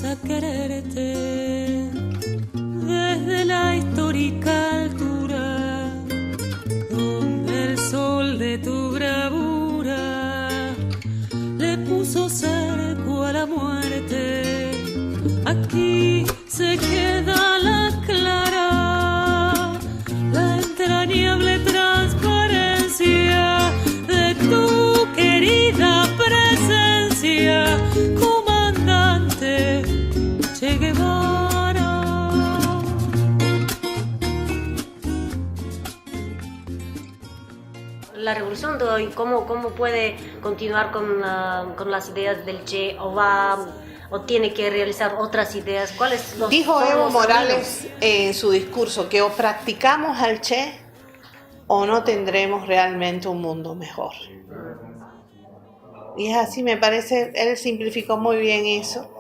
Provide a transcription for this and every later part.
a quererte desde la histórica altura donde el sol de tu bravura le puso cerco a la muerte. Aquí se queda la clara, la entrañable transparencia de tu querida presencia, comandante Che Guevara. La revolución de hoy, ¿cómo puede continuar con las ideas del Che o tiene que realizar otras ideas? ¿Cuáles Dijo Evo Morales caminos? en su discurso que o practicamos al Che o no tendremos realmente un mundo mejor. Y es así, me parece, él simplificó muy bien eso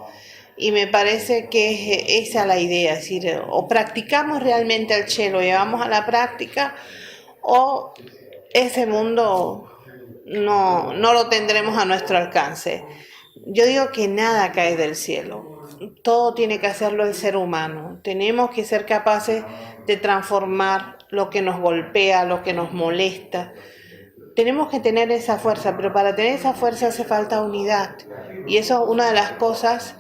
y me parece que esa es la idea, es decir, o practicamos realmente al Che, lo llevamos a la práctica o ese mundo no lo tendremos a nuestro alcance. Yo digo que nada cae del cielo, todo tiene que hacerlo el ser humano, tenemos que ser capaces de transformar lo que nos golpea, lo que nos molesta. Tenemos que tener esa fuerza, pero para tener esa fuerza hace falta unidad. Y eso es una de las cosas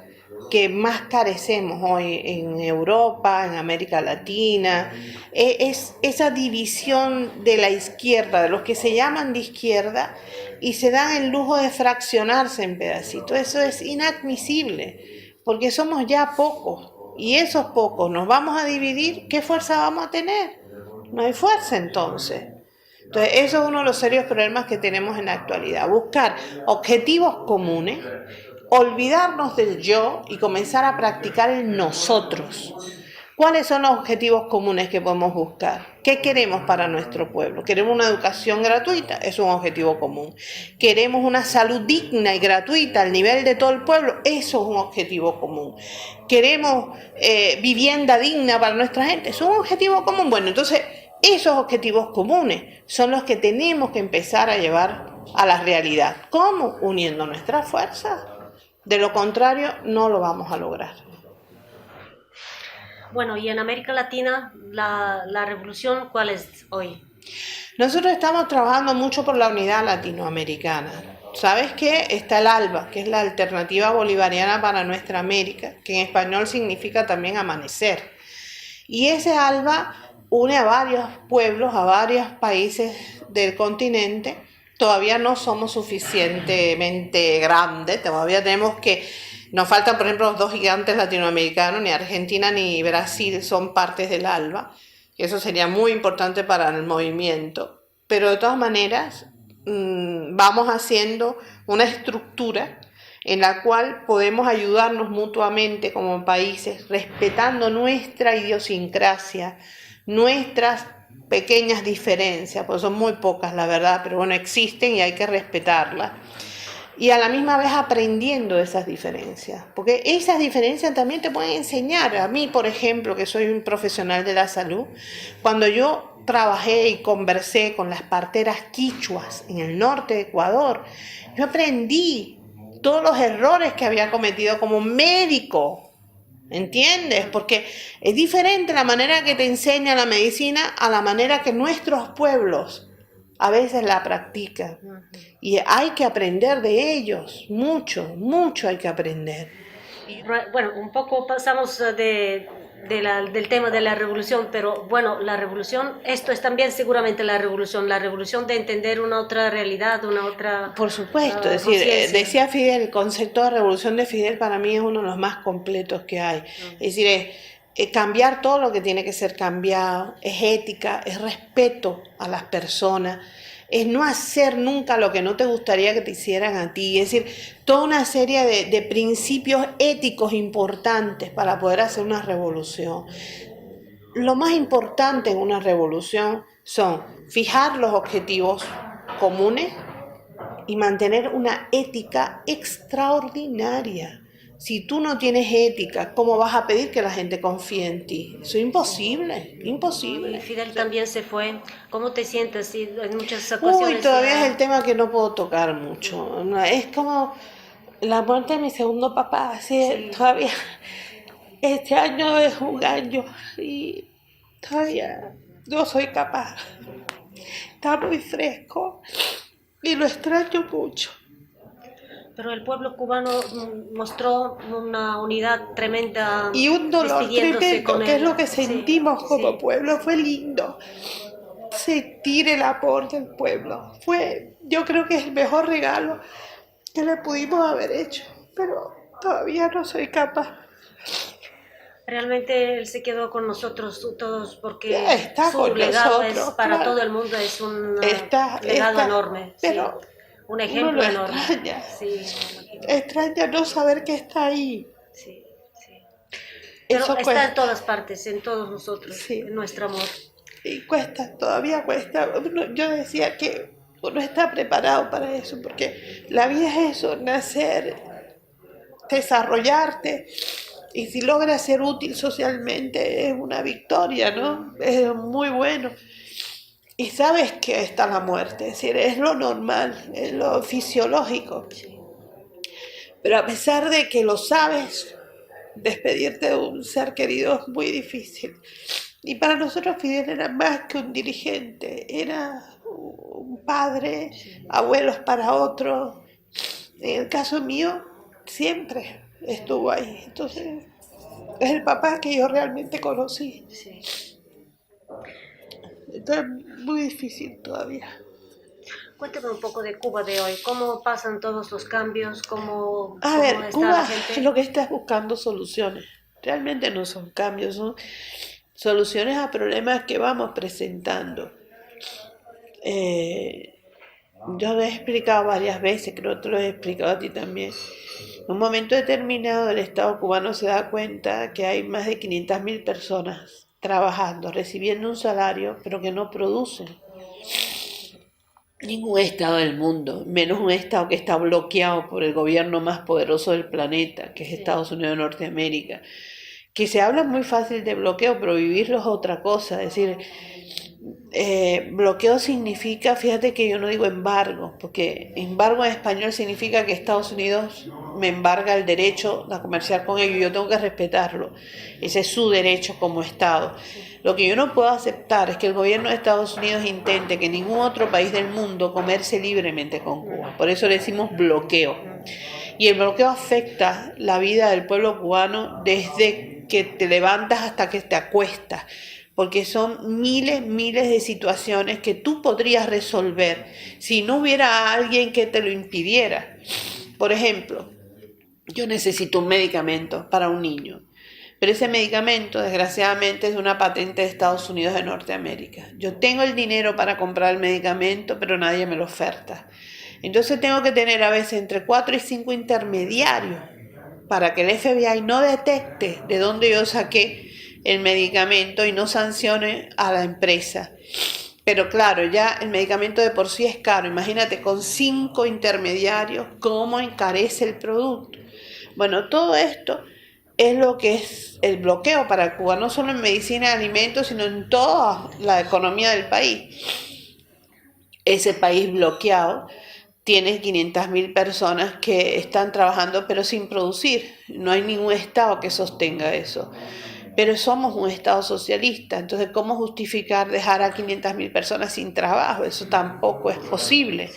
que más carecemos hoy en Europa, en América Latina. Es esa división de la izquierda, de los que se llaman de izquierda, y se dan el lujo de fraccionarse en pedacitos. Eso es inadmisible, porque somos ya pocos. Y esos pocos nos vamos a dividir, ¿qué fuerza vamos a tener? No hay fuerza entonces. Entonces, eso es uno de los serios problemas que tenemos en la actualidad, buscar objetivos comunes, olvidarnos del yo y comenzar a practicar el nosotros. ¿Cuáles son los objetivos comunes que podemos buscar? ¿Qué queremos para nuestro pueblo? ¿Queremos una educación gratuita? Es un objetivo común. ¿Queremos una salud digna y gratuita al nivel de todo el pueblo? Eso es un objetivo común. ¿Queremos vivienda digna para nuestra gente? Es un objetivo común. Bueno, entonces esos objetivos comunes son los que tenemos que empezar a llevar a la realidad. ¿Cómo? Uniendo nuestras fuerzas. De lo contrario, no lo vamos a lograr. Bueno, y en América Latina, la revolución, ¿cuál es hoy? Nosotros estamos trabajando mucho por la unidad latinoamericana. ¿Sabes qué? Está el ALBA, que es la Alternativa Bolivariana para Nuestra América, que en español significa también amanecer. Y ese ALBA une a varios pueblos, a varios países del continente. Todavía no somos suficientemente grandes, todavía nos faltan, por ejemplo, los dos gigantes latinoamericanos, ni Argentina ni Brasil son partes del ALBA. Eso sería muy importante para el movimiento. Pero de todas maneras, vamos haciendo una estructura en la cual podemos ayudarnos mutuamente como países, respetando nuestra idiosincrasia, nuestras pequeñas diferencias, pues son muy pocas la verdad, pero bueno, existen y hay que respetarlas. Y a la misma vez aprendiendo de esas diferencias, porque esas diferencias también te pueden enseñar. A mí, por ejemplo, que soy un profesional de la salud, cuando yo trabajé y conversé con las parteras quichuas en el norte de Ecuador, yo aprendí todos los errores que había cometido como médico. ¿Entiendes? Porque es diferente la manera que te enseña la medicina a la manera que nuestros pueblos a veces la practican. Y hay que aprender de ellos, mucho hay que aprender. Bueno, un poco pasamos del tema de la revolución, pero bueno, la revolución, esto es también seguramente la revolución de entender una otra realidad, una otra... Por supuesto, es decir, decía Fidel, el concepto de revolución de Fidel para mí es uno de los más completos que hay. Es decir, es cambiar todo lo que tiene que ser cambiado, es ética, es respeto a las personas, es no hacer nunca lo que no te gustaría que te hicieran a ti, es decir, toda una serie de principios éticos importantes para poder hacer una revolución. Lo más importante en una revolución son fijar los objetivos comunes y mantener una ética extraordinaria. Si tú no tienes ética, ¿cómo vas a pedir que la gente confíe en ti? Eso es imposible, imposible. Y Fidel también se fue. ¿Cómo te sientes en muchas ocasiones? Todavía es el tema que no puedo tocar mucho. Es como la muerte de mi segundo papá, sí, todavía, este año es un año y todavía no soy capaz. Está muy fresco y lo extraño mucho. Pero el pueblo cubano mostró una unidad tremenda Y un dolor despidiéndose con tremendo, que es él. lo que Sí, sentimos como sí. pueblo. Fue lindo sentir el amor del pueblo. Yo creo que es el mejor regalo que le pudimos haber hecho, pero todavía no soy capaz. Realmente él se quedó con nosotros todos Ya porque está su con legado es nosotros, para claro. todo el mundo, es un legado Está, enorme, sí. pero Un uno ejemplo lo enorme. extraña. Sí, me imagino. Extraña no saber que está ahí. Sí, sí. Pero Eso está en cuesta, todas partes, en todos nosotros, sí. en nuestro amor. Y cuesta, todavía cuesta. Yo decía que uno está preparado para eso, porque la vida es eso, nacer, desarrollarte, y si logras ser útil socialmente es una victoria, ¿no? Es muy bueno. Y sabes que está la muerte, es decir, es lo normal, es lo fisiológico. Sí. Pero a pesar de que lo sabes, despedirte de un ser querido es muy difícil. Y para nosotros Fidel era más que un dirigente, era un padre, abuelos para otros. En el caso mío, siempre estuvo ahí. Entonces, es el papá que yo realmente conocí. Sí. Entonces, muy difícil todavía. Cuéntame un poco de Cuba de hoy, cómo pasan todos los cambios, cómo A ver, está la Cuba gente. lo que está es buscando soluciones. Realmente no son cambios, son soluciones a problemas que vamos presentando. Eh, yo lo he explicado varias veces, creo que te lo he explicado a ti también. En un momento determinado el Estado cubano se da cuenta que hay más de 500.000 personas trabajando, recibiendo un salario, pero que no producen. Ningún Estado del mundo, menos un Estado que está bloqueado por el gobierno más poderoso del planeta, que es Estados Unidos de Norteamérica, que se habla muy fácil de bloqueo, pero vivirlo es otra cosa. Es decir, bloqueo significa, fíjate que yo no digo embargo, porque embargo en español significa que Estados Unidos me embarga el derecho a comerciar con ellos, yo tengo que respetarlo, ese es su derecho como Estado. Lo que yo no puedo aceptar es que el gobierno de Estados Unidos intente que ningún otro país del mundo comercie libremente con Cuba, por eso le decimos bloqueo. Y el bloqueo afecta la vida del pueblo cubano desde que te levantas hasta que te acuestas, porque son miles de situaciones que tú podrías resolver si no hubiera alguien que te lo impidiera. Por ejemplo, yo necesito un medicamento para un niño, pero ese medicamento desgraciadamente es una patente de Estados Unidos de Norteamérica. Yo tengo el dinero para comprar el medicamento, pero nadie me lo oferta. Entonces tengo que tener a veces entre 4 y 5 intermediarios para que el FBI no detecte de dónde yo saqué el medicamento y no sancione a la empresa. Pero claro, ya el medicamento de por sí es caro. Imagínate con 5 intermediarios cómo encarece el producto. Bueno, todo esto es lo que es el bloqueo para Cuba, no solo en medicina y alimentos, sino en toda la economía del país. Ese país bloqueado tiene 500.000 personas que están trabajando pero sin producir. No hay ningún Estado que sostenga eso. Pero somos un Estado socialista, entonces ¿cómo justificar dejar a 500.000 personas sin trabajo? Eso tampoco es posible.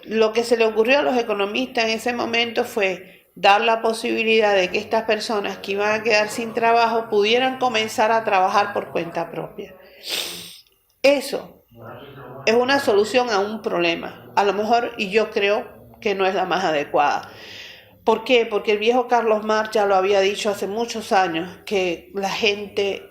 Lo que se le ocurrió a los economistas en ese momento fue dar la posibilidad de que estas personas que iban a quedar sin trabajo pudieran comenzar a trabajar por cuenta propia. Eso es una solución a un problema, a lo mejor, y yo creo que no es la más adecuada. ¿Por qué? Porque el viejo Carlos Marx ya lo había dicho hace muchos años, que la gente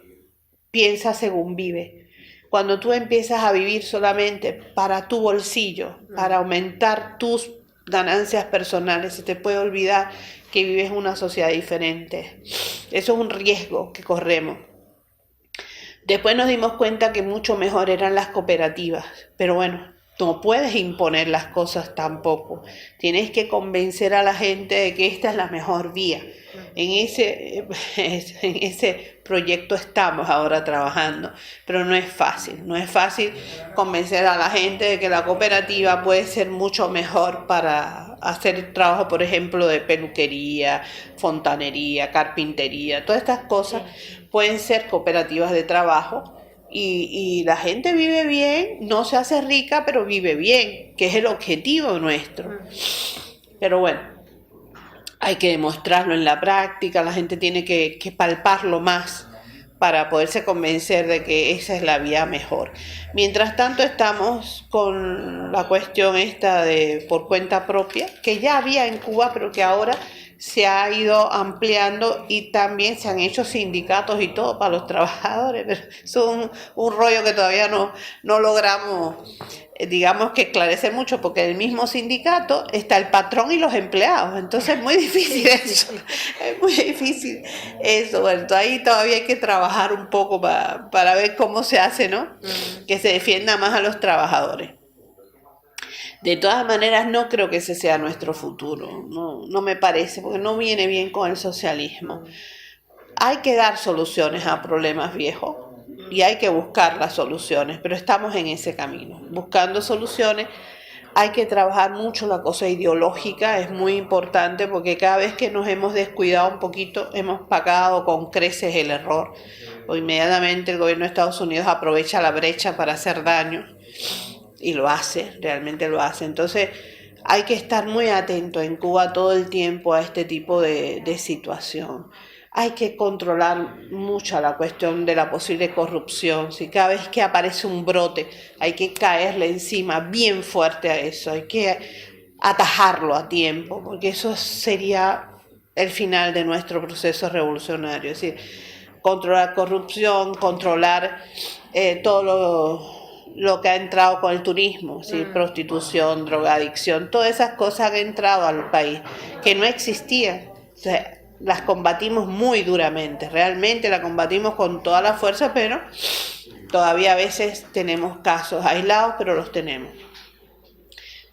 piensa según vive. Cuando tú empiezas a vivir solamente para tu bolsillo, para aumentar tus ganancias personales, se te puede olvidar que vives en una sociedad diferente. Eso es un riesgo que corremos. Después nos dimos cuenta que mucho mejor eran las cooperativas, pero bueno, no puedes imponer las cosas tampoco. Tienes que convencer a la gente de que esta es la mejor vía. En ese proyecto estamos ahora trabajando, pero no es fácil. No es fácil convencer a la gente de que la cooperativa puede ser mucho mejor para hacer trabajo, por ejemplo, de peluquería, fontanería, carpintería. Todas estas cosas pueden ser cooperativas de trabajo. Y la gente vive bien, no se hace rica, pero vive bien, que es el objetivo nuestro. Pero bueno, hay que demostrarlo en la práctica, la gente tiene que palparlo más para poderse convencer de que esa es la vía mejor. Mientras tanto estamos con la cuestión esta de por cuenta propia, que ya había en Cuba, pero que ahora se ha ido ampliando y también se han hecho sindicatos y todo para los trabajadores, pero eso es un rollo que todavía no logramos, digamos que esclarecer mucho, porque en el mismo sindicato está el patrón y los empleados, entonces es muy difícil eso, es muy difícil eso. Bueno, ahí todavía hay que trabajar un poco para ver cómo se hace, ¿no? Que se defienda más a los trabajadores. De todas maneras, no creo que ese sea nuestro futuro, no me parece, porque no viene bien con el socialismo. Hay que dar soluciones a problemas viejos y hay que buscar las soluciones, pero estamos en ese camino, buscando soluciones. Hay que trabajar mucho la cosa ideológica, es muy importante, porque cada vez que nos hemos descuidado un poquito, hemos pagado con creces el error. O inmediatamente el gobierno de Estados Unidos aprovecha la brecha para hacer daño. Y lo hace, realmente lo hace. Entonces hay que estar muy atento en Cuba todo el tiempo a este tipo de situación. Hay que controlar mucho la cuestión de la posible corrupción. Si cada vez que aparece un brote hay que caerle encima bien fuerte a eso, hay que atajarlo a tiempo, porque eso sería el final de nuestro proceso revolucionario. Es decir, controlar corrupción, controlar todo lo que ha entrado con el turismo, ¿sí? Prostitución, drogadicción, todas esas cosas han entrado al país que no existían. O sea, las combatimos muy duramente, realmente las combatimos con toda la fuerza, pero todavía a veces tenemos casos aislados, pero los tenemos.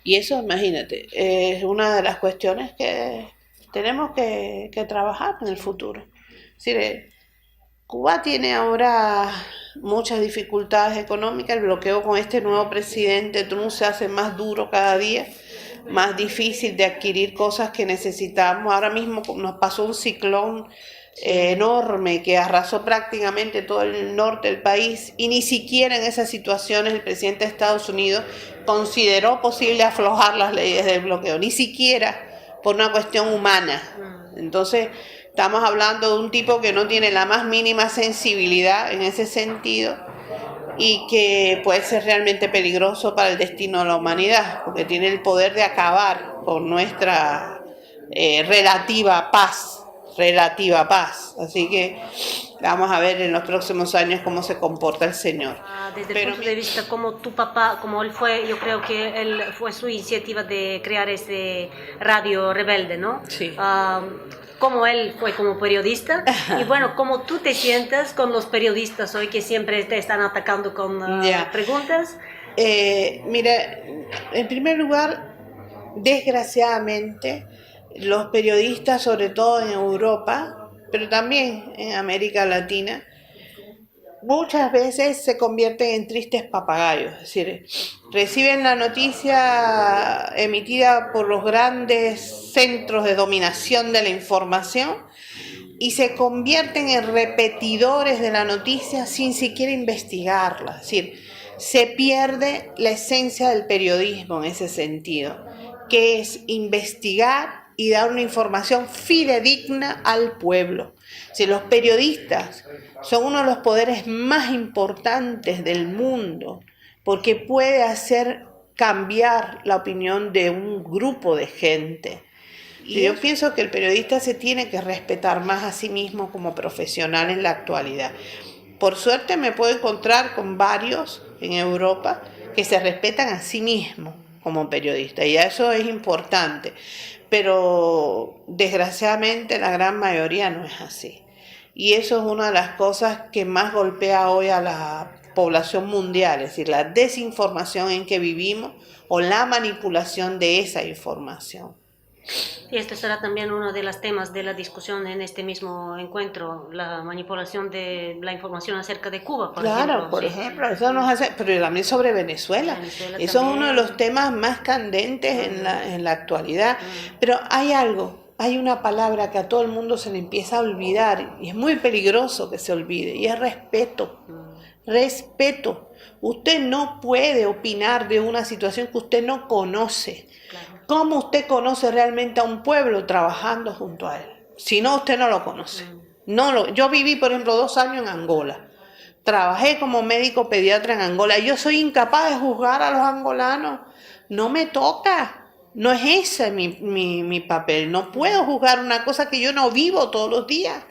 Y eso, imagínate, es una de las cuestiones que tenemos que trabajar en el futuro. Es decir, Cuba tiene ahora muchas dificultades económicas, el bloqueo con este nuevo presidente Trump se hace más duro cada día, más difícil de adquirir cosas que necesitamos. Ahora mismo nos pasó un ciclón enorme que arrasó prácticamente todo el norte del país y ni siquiera en esas situaciones el presidente de Estados Unidos consideró posible aflojar las leyes del bloqueo, ni siquiera por una cuestión humana. Entonces estamos hablando de un tipo que no tiene la más mínima sensibilidad en ese sentido y que puede ser realmente peligroso para el destino de la humanidad, porque tiene el poder de acabar con nuestra relativa paz. Así que vamos a ver en los próximos años cómo se comporta el señor. Desde el punto de vista como tu papá, como él fue, yo creo que él fue su iniciativa de crear este radio rebelde, ¿no? Sí. Como él fue como periodista y bueno, como tú te sientes con los periodistas hoy que siempre te están atacando con preguntas. Mira, en primer lugar, desgraciadamente, los periodistas, sobre todo en Europa, pero también en América Latina, muchas veces se convierten en tristes papagayos, es decir, reciben la noticia emitida por los grandes centros de dominación de la información y se convierten en repetidores de la noticia sin siquiera investigarla. Es decir, se pierde la esencia del periodismo en ese sentido, que es investigar y dar una información fidedigna al pueblo. Si los periodistas son uno de los poderes más importantes del mundo, porque puede hacer cambiar la opinión de un grupo de gente. Y yo pienso que el periodista se tiene que respetar más a sí mismo como profesional en la actualidad. Por suerte me puedo encontrar con varios en Europa que se respetan a sí mismos como periodistas, y eso es importante. Pero desgraciadamente la gran mayoría no es así. Y eso es una de las cosas que más golpea hoy a población mundial, es decir, la desinformación en que vivimos o la manipulación de esa información. Y este será también uno de los temas de la discusión en este mismo encuentro, la manipulación de la información acerca de Cuba, por ejemplo. Claro, por Sí. ejemplo, eso nos hace, pero también sobre Venezuela. Venezuela Eso también. es uno de los temas más candentes en la actualidad. Pero hay algo, hay una palabra que a todo el mundo se le empieza a olvidar y es muy peligroso que se olvide, y es respeto. Respeto. Usted no puede opinar de una situación que usted no conoce. Claro. ¿Cómo usted conoce realmente a un pueblo trabajando junto a él? Si no, usted no lo conoce. Yo viví, por ejemplo, 2 años en Angola. Trabajé como médico pediatra en Angola. Yo soy incapaz de juzgar a los angolanos. No me toca. No es ese mi papel. No puedo juzgar una cosa que yo no vivo todos los días.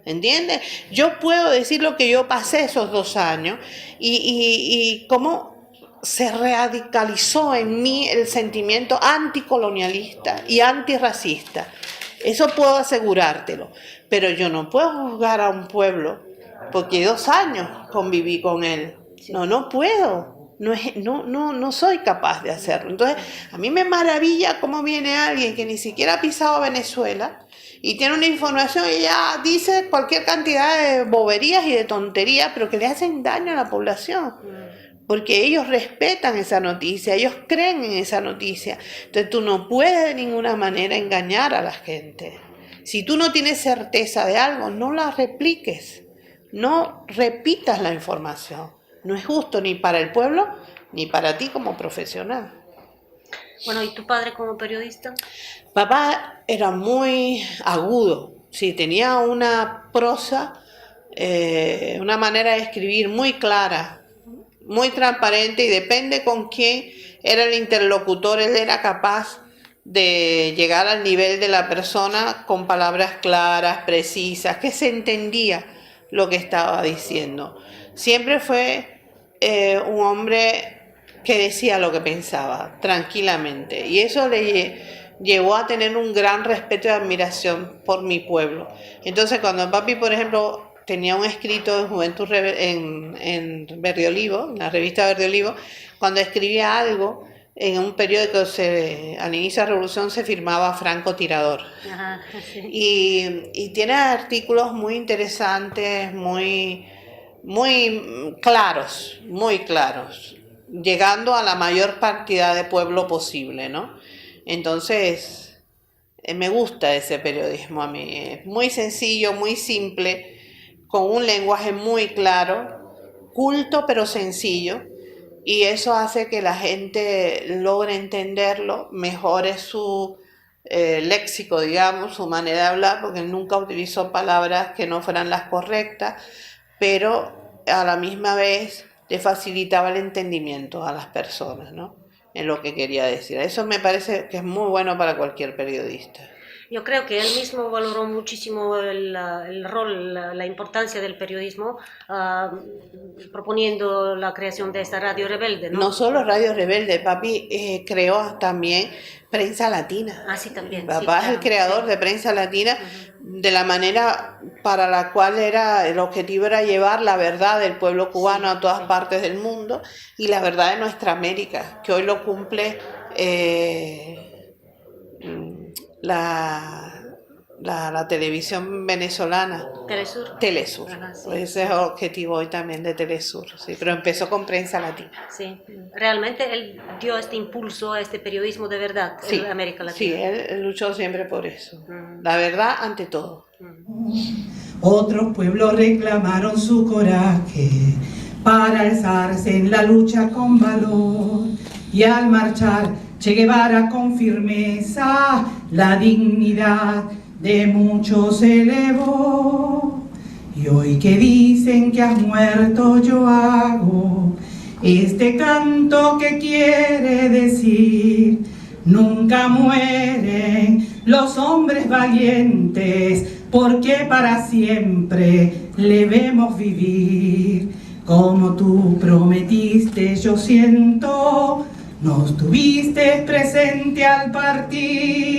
¿Entiendes? Yo puedo decir lo que yo pasé esos 2 años y cómo se radicalizó en mí el sentimiento anticolonialista y antirracista. Eso puedo asegurártelo. Pero yo no puedo juzgar a un pueblo porque 2 años conviví con él. No puedo. No soy capaz de hacerlo. Entonces, a mí me maravilla cómo viene alguien que ni siquiera ha pisado Venezuela y tiene una información y ya dice cualquier cantidad de boberías y de tonterías, pero que le hacen daño a la población. Porque ellos respetan esa noticia, ellos creen en esa noticia. Entonces tú no puedes de ninguna manera engañar a la gente. Si tú no tienes certeza de algo, no la repliques. No repitas la información. No es justo ni para el pueblo ni para ti como profesional. Bueno, ¿y tu padre como periodista? Papá era muy agudo, sí, tenía una prosa, una manera de escribir muy clara, muy transparente, y depende con quién era el interlocutor, él era capaz de llegar al nivel de la persona con palabras claras, precisas, que se entendía lo que estaba diciendo. Siempre fue un hombre que decía lo que pensaba tranquilamente, y eso le llevó a tener un gran respeto y admiración por mi pueblo. Entonces, cuando papi, por ejemplo, tenía un escrito en Juventud en Verde Olivo, en la revista Verde Olivo, cuando escribía algo en un periódico, al inicio de la Revolución se firmaba Franco Tirador. Ajá, sí. Y tiene artículos muy interesantes, muy claros, llegando a la mayor cantidad de pueblo posible, ¿no? Entonces, me gusta ese periodismo a mí. Es muy sencillo, muy simple, con un lenguaje muy claro, culto pero sencillo, y eso hace que la gente logre entenderlo, mejore su léxico, digamos, su manera de hablar, porque él nunca utilizó palabras que no fueran las correctas, pero a la misma vez le facilitaba el entendimiento a las personas, ¿no?, en lo que quería decir. Eso me parece que es muy bueno para cualquier periodista. Yo creo que él mismo valoró muchísimo el rol, la importancia del periodismo, proponiendo la creación de esta Radio Rebelde, ¿no? No solo Radio Rebelde, papi creó también Prensa Latina. Ah, sí, también. Papá sí, es claro, el creador sí. de Prensa Latina, de la manera para la cual el objetivo era llevar la verdad del pueblo cubano a todas partes del mundo, y la verdad de nuestra América, que hoy lo cumple la televisión venezolana. Telesur. Ajá, sí. Sí. Ese es el objetivo hoy también de Telesur, sí, pero empezó con Prensa Latina. Sí, realmente él dio este impulso a este periodismo de verdad en América Latina. Sí, él luchó siempre por eso. La verdad ante todo. Otros pueblos reclamaron su coraje para alzarse en la lucha con valor, y al marchar Che Guevara con firmeza la dignidad de muchos elevó. Y hoy que dicen que has muerto, yo hago este canto que quiere decir: nunca mueren los hombres valientes, porque para siempre le vemos vivir. Como tú prometiste, yo siento, nos tuviste presente al partir.